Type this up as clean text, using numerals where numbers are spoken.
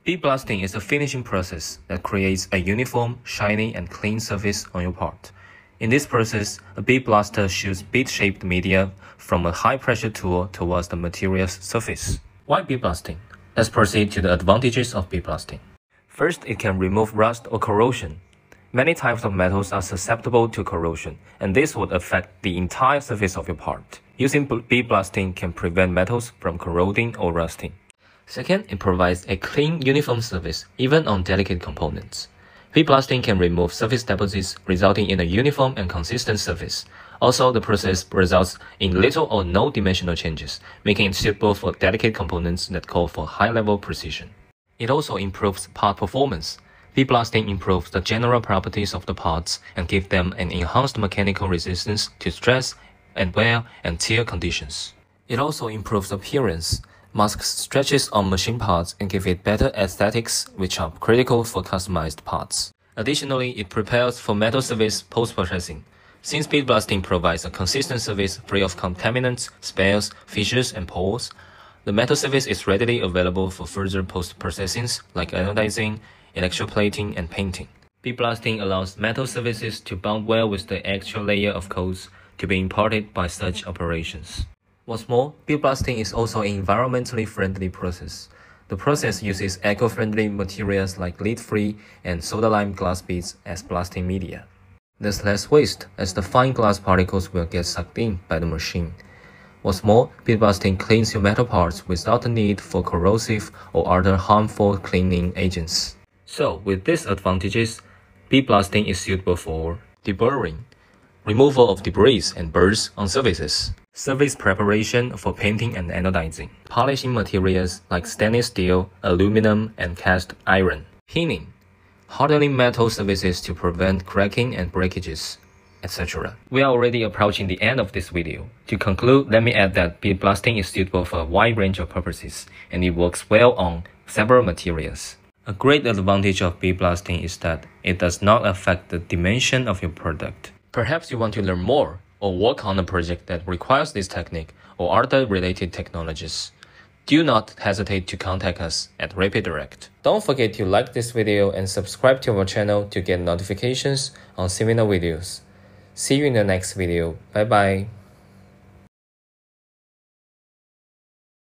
Bead blasting is a finishing process that creates a uniform, shiny, and clean surface on your part. In this process, a bead blaster shoots bead-shaped media from a high-pressure tool towards the material's surface. Why bead blasting? Let's proceed to the advantages of bead blasting. First, it can remove rust or corrosion. Many types of metals are susceptible to corrosion, and this would affect the entire surface of your part. Using bead blasting can prevent metals from corroding or rusting. Second, it provides a clean, uniform surface, even on delicate components. Bead blasting can remove surface deposits, resulting in a uniform and consistent surface. Also, the process results in little or no dimensional changes, making it suitable for delicate components that call for high-level precision. It also improves part performance. Bead blasting improves the general properties of the parts and gives them an enhanced mechanical resistance to stress and wear and tear conditions. It also improves appearance, masks stretches on machine parts, and gives it better aesthetics, which are critical for customized parts. Additionally, it prepares for metal surface post-processing. Since bead blasting provides a consistent surface free of contaminants, spalls, fissures, and pores, the metal surface is readily available for further post-processings like anodizing, electroplating, and painting. Bead blasting allows metal surfaces to bond well with the extra layer of coats to be imparted by such operations. What's more, bead blasting is also an environmentally friendly process. The process uses eco-friendly materials like lead-free and soda-lime glass beads as blasting media. There's less waste, as the fine glass particles will get sucked in by the machine. What's more, bead blasting cleans your metal parts without the need for corrosive or other harmful cleaning agents. So, with these advantages, bead blasting is suitable for deburring, removal of debris and burrs on surfaces, surface preparation for painting and anodizing, polishing materials like stainless steel, aluminum, and cast iron, pinning, hardening metal surfaces to prevent cracking and breakages, etc. We are already approaching the end of this video. To conclude, let me add that bead blasting is suitable for a wide range of purposes, and it works well on several materials. A great advantage of bead blasting is that it does not affect the dimension of your product. Perhaps you want to learn more or work on a project that requires this technique or other related technologies. Do not hesitate to contact us at RapidDirect. Don't forget to like this video and subscribe to our channel to get notifications on similar videos. See you in the next video. Bye bye.